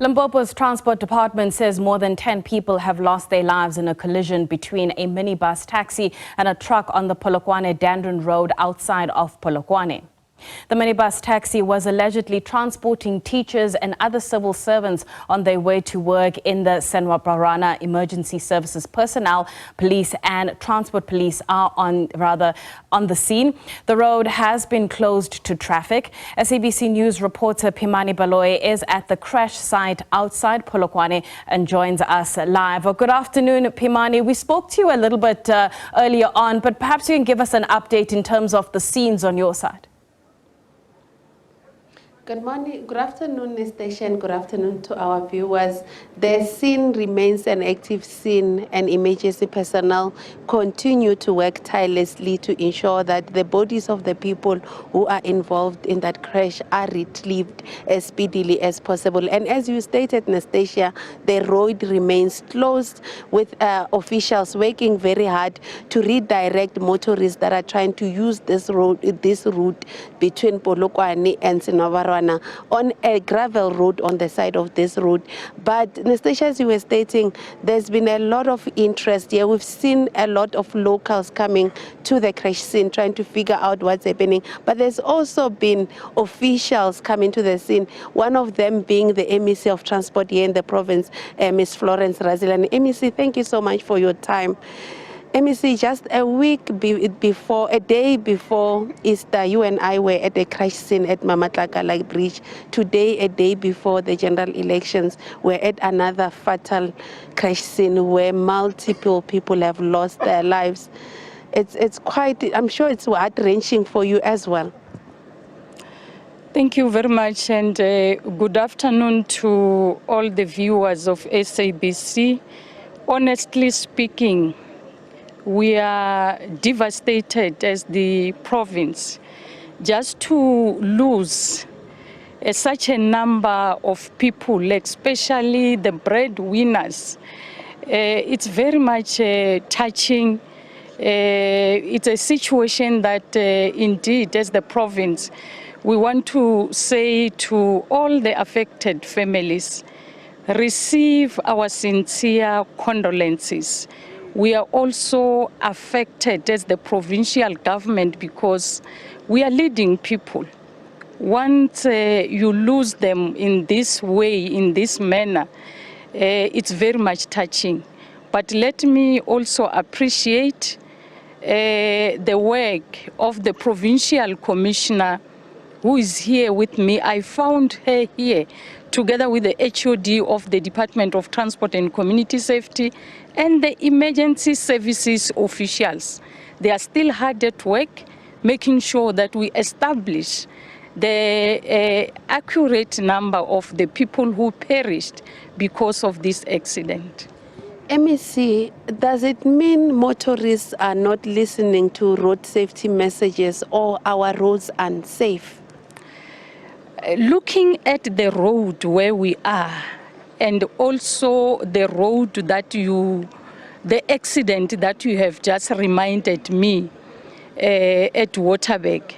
Limpopo's Transport Department says more than 10 people have lost their lives in a collision between a minibus taxi and a truck on the Polokwane-Dendron road outside of Polokwane. The minibus taxi was allegedly transporting teachers and other civil servants on their way to work in the Senwaparana Emergency Services. Personnel, police and transport police are on the scene. The road has been closed to traffic. SABC News reporter Phimani Baloyi is at the crash site outside Polokwane and joins us live. Good afternoon, Phimani. We spoke to you a little bit earlier on, but perhaps you can give us an update in terms of the scenes on your side. Good morning, good afternoon, station. Good afternoon to our viewers. The scene remains an active scene, and emergency personnel continue to work tirelessly to ensure that the bodies of the people who are involved in that crash are retrieved as speedily as possible. And as you stated, Nastasia, the road remains closed with officials working very hard to redirect motorists that are trying to use this route between Polokwane and Senwaparana on a gravel road on the side of this road. But Nastasia, as you were stating, there's been a lot of interest here. We've seen a lot of locals coming to the crash scene trying to figure out what's happening. But there's also been officials coming to the scene, one of them being the MEC of Transport here in the province, Ms. Florence Razilani. MEC, thank you so much for your time. MEC, just a day before Easter, you and I were at the crash scene at Mamatlakala Bridge. Today, a day before the general elections, we're at another fatal crash scene where multiple people have lost their lives. It's quite, I'm sure it's heart-wrenching for you as well. Thank you very much, and good afternoon to all the viewers of SABC. Honestly speaking, we are devastated as the province just to lose such a number of people, especially the breadwinners. It's very much touching. It's a situation that indeed, as the province, we want to say to all the affected families, receive our sincere condolences. We are also affected as the provincial government because we are leading people. Once you lose them in this way, in this manner, it's very much touching. But let me also appreciate the work of the provincial commissioner who is here with me. I found her here together with the HOD of the Department of Transport and Community Safety and the emergency services officials. They are still hard at work, making sure that we establish the accurate number of the people who perished because of this accident. MEC, does it mean motorists are not listening to road safety messages or our roads unsafe? Looking at the road where we are, and also the road that the accident that you have just reminded me at Waterberg,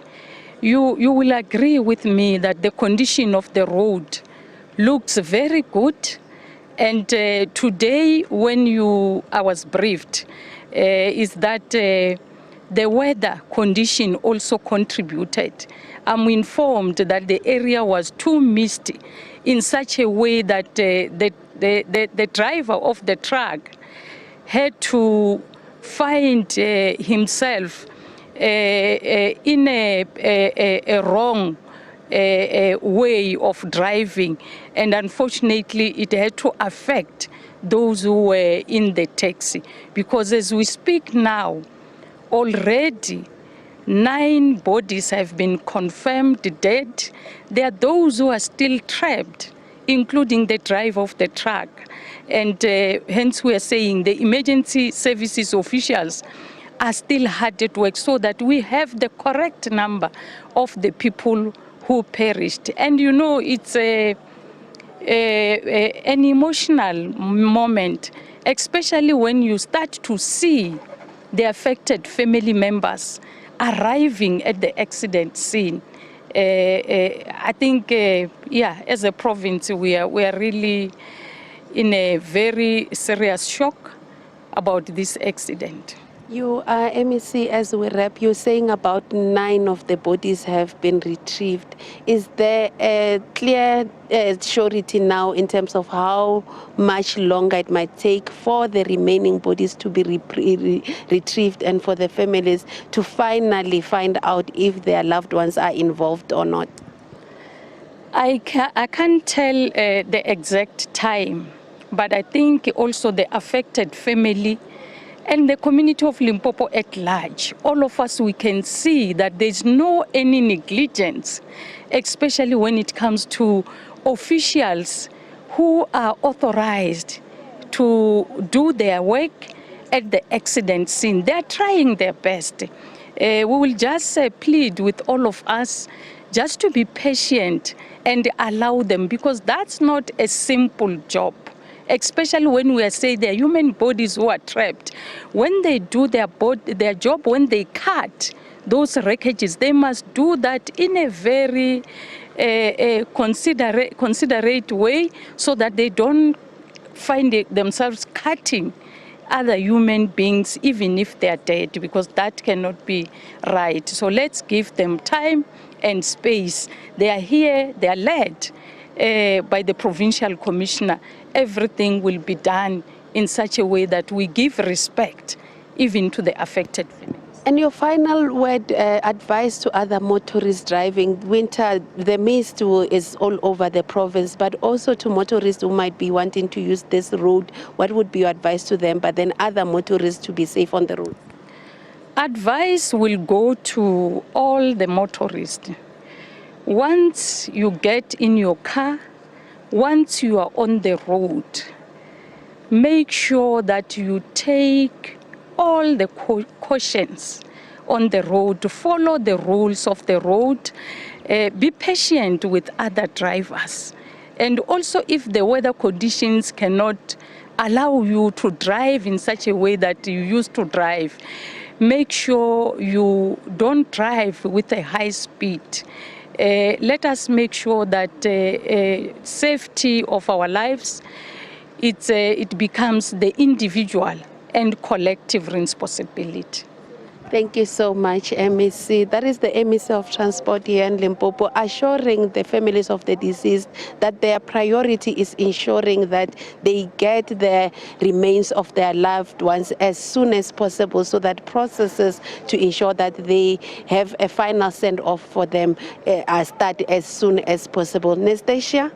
you will agree with me that the condition of the road looks very good. And today, when I was briefed, is that the weather condition also contributed. I'm informed that the area was too misty in such a way that the driver of the truck had to find himself in a wrong way of driving, and unfortunately it had to affect those who were in the taxi, because as we speak now, already 9 bodies have been confirmed dead. There are those who are still trapped, including the driver of the truck. And hence we are saying the emergency services officials are still hard at work so that we have the correct number of the people who perished. And you know, it's an emotional moment, especially when you start to see the affected family members arriving at the accident scene. I think, as a province, we are really in a very serious shock about this accident. You are MEC, as we wrap, you're saying about 9 of the bodies have been retrieved. Is there a clear surety now in terms of how much longer it might take for the remaining bodies to be retrieved and for the families to finally find out if their loved ones are involved or not? I can't tell the exact time, but I think also the affected family and the community of Limpopo at large, all of us, we can see that there's no any negligence, especially when it comes to officials who are authorized to do their work at the accident scene. They're trying their best. We will just plead with all of us just to be patient and allow them, because that's not a simple job. Especially when we are saying they're human bodies who are trapped. When they do their job, when they cut those wreckages, they must do that in a very considerate way, so that they don't find themselves cutting other human beings, even if they are dead, because that cannot be right. So let's give them time and space. They are here, they are led by the provincial commissioner. Everything will be done in such a way that we give respect even to the affected families. And your final word, advice to other motorists driving. Winter, the mist is all over the province, but also to motorists who might be wanting to use this road. What would be your advice to them, but then other motorists to be safe on the road? Advice will go to all the motorists. Once you get in your car, once you are on the road, make sure that you take all the cautions on the road, follow the rules of the road, be patient with other drivers. And also, if the weather conditions cannot allow you to drive in such a way that you used to drive, make sure you don't drive with a high speed. Let us make sure that safety of our lives, it becomes the individual and collective responsibility. Thank you so much, MEC. That is the MEC of Transport here in Limpopo, assuring the families of the deceased that their priority is ensuring that they get the remains of their loved ones as soon as possible, so that processes to ensure that they have a final send-off for them start as soon as possible. Nastasia?